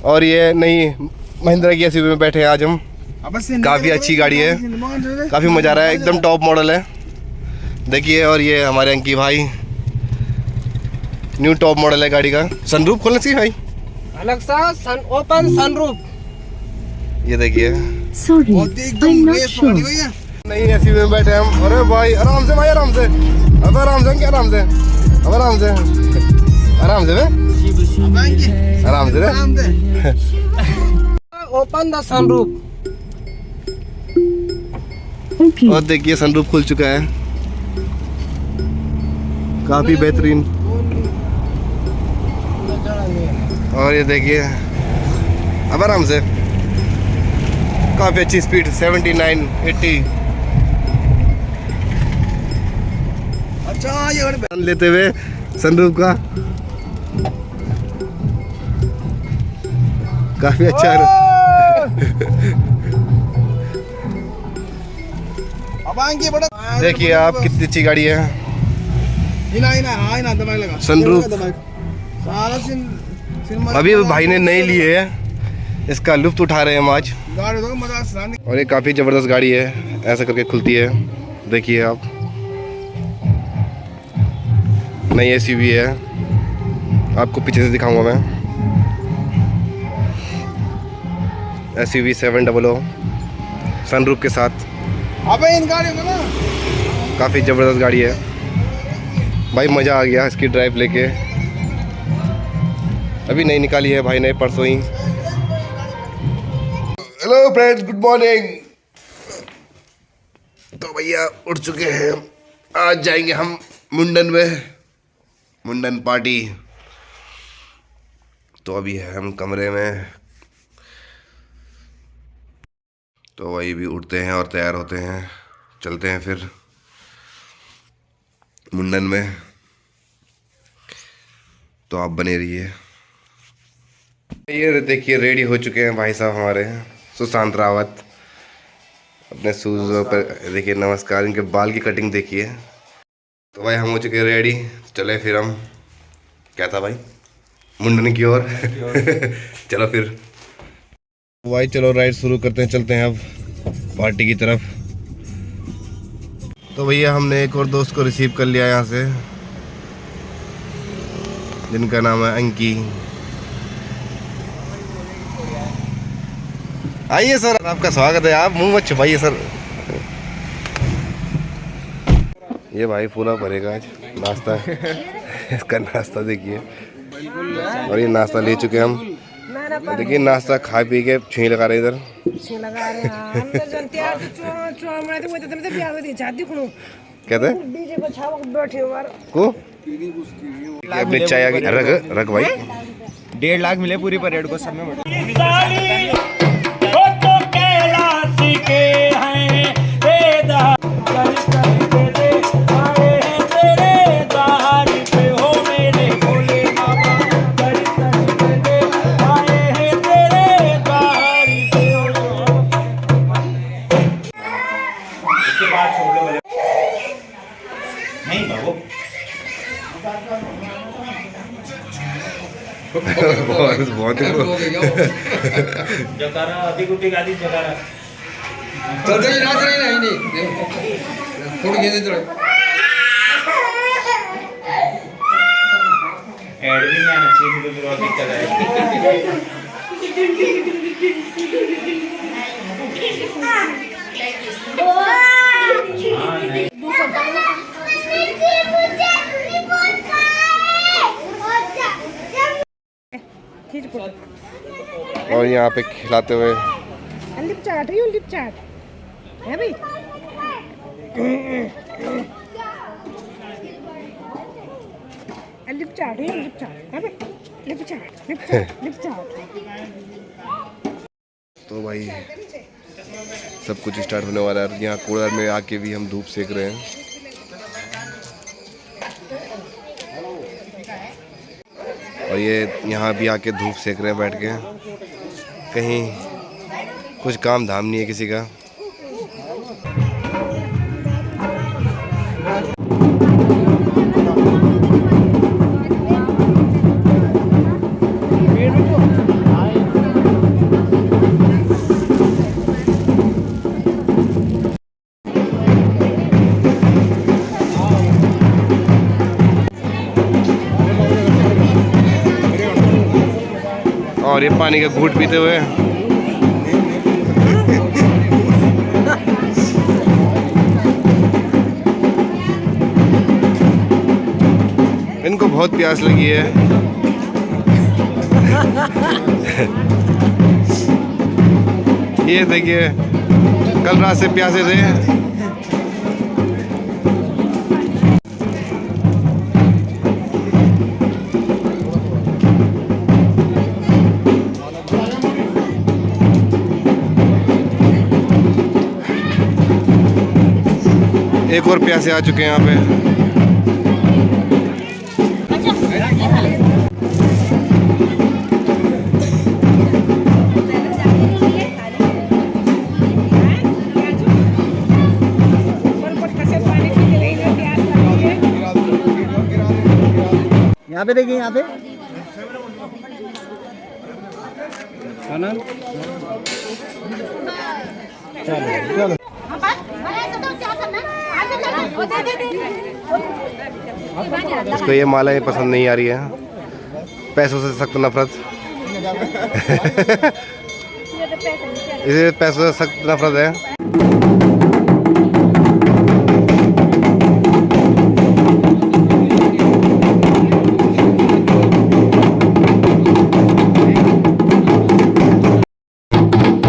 और ये नई महिंद्रा की एसयूवी में बैठे हैं आज हम। काफ़ी अच्छी गाड़ी है, काफ़ी मज़ा आ रहा है, एकदम टॉप मॉडल है देखिए। और ये हमारे अंकी भाई, न्यू टॉप मॉडल है गाड़ी का। सनरूफ खोलना चाहिए भाई, अलग सा ओपन सनरूफ। ये देखिए नहीं एसयूवी में बैठे हम। अरे भाई आराम से, भाई आराम से, अब आराम से, क्या आराम से, अब आराम से, आराम से आराम से ओपन द सनरूफ। और देखिए सनरूफ खुल चुका है, काफी बेहतरीन। और ये देखिए अब आराम से, काफी अच्छी स्पीड 79, 80। अच्छा ये लेते हुए सनरूफ का काफी अच्छा है। देखिए आप कितनी अच्छी गाड़ी है। सनरूफ अभी भाई ने नई ली है, इसका लुत्फ उठा रहे हैं हम आज। और ये काफ़ी ज़बरदस्त गाड़ी है, ऐसा करके खुलती है, देखिए आप। नई एसयूवी है, आपको पीछे से दिखाऊंगा मैं। एसयूवी 700 सनरूफ के साथ। इन गाड़ियों में ना काफ़ी ज़बरदस्त गाड़ी है भाई, मज़ा आ गया इसकी ड्राइव लेके। अभी नहीं निकाली है भाई ने, परसों ही। Hello friends, good morning. तो भैया उठ चुके हैं, आज जाएंगे हम मुंडन में, मुंडन पार्टी। तो अभी है हम कमरे में, तो वही भी उठते हैं और तैयार होते हैं, चलते हैं फिर मुंडन में। तो आप बने रहिए। ये देखिए रेडी हो चुके हैं भाई साहब हमारे सुशांत रावत, अपने शूज़ पर देखिए, नमस्कार। इनके बाल की कटिंग देखिए। तो भाई हम हो चुके हैं रेडी, चले फिर हम, क्या था भाई, मुंडन की ओर। चलो फिर भाई, चलो राइड शुरू करते हैं, चलते हैं अब पार्टी की तरफ। तो भैया हमने एक और दोस्त को रिसीव कर लिया यहाँ से, जिनका नाम है अंकी। आइए सर, आपका स्वागत है, आप मुंह मत छुपाइए सर। ये भाई पूरा भरेगा आज नाश्ता। इसका नाश्ता देखिए, और ये नाश्ता ले चुके हम। देखिए नाश्ता खा पी के छुई लगा रहे इधर। कहते को अपनी चाय आगे रख रख भाई। 1.5 लाख मिले पूरी परेड को, सब में बहुत जकारा आधी गुटी गादी जकारा चल जाइए, नाच रही नहीं थोड़ी घेरे चलो। ऐड भी नहीं आना चाहिए, मुझे तो दिक्कत है। और यहाँ पे खिलाते हुए लिप चाट है भाई। लिप चाट है भाई, लिप चाट। तो भाई सब कुछ स्टार्ट होने वाला है। यहाँ कूलर में आके भी हम धूप सेक रहे हैं। और ये यहाँ भी आके धूप सेक रहे हैं बैठ के। कहीं कुछ काम धाम नहीं है किसी का। और ये पानी का घूंट पीते हुए। इनको बहुत प्यास लगी है। ये देखिए, कल रात से प्यासे थे। एक और प्यासे आ चुके हैं यहाँ पे। यहाँ पे देखिए, यहाँ पे चलो इसको ये माला पसंद नहीं आ रही है। पैसों से सख्त नफरत। इसे पैसों से सख्त नफरत है।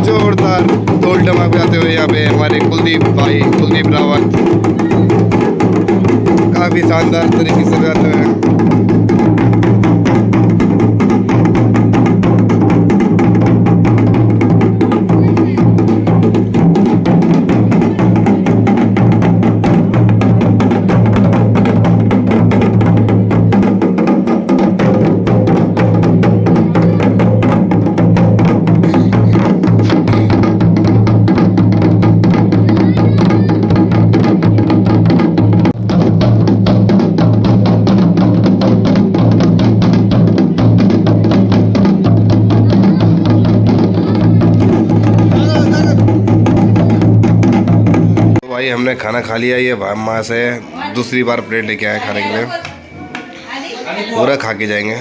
जोरदार ढोल ढमाके आते हुए यहाँ पे हमारे कुलदीप रावत काफी शानदार तरीके से गाते हैं। भाई हमने खाना खा लिया। ये माँ से दूसरी बार प्लेट लेके आए खाने के लिए। पूरा खा के जाएंगे।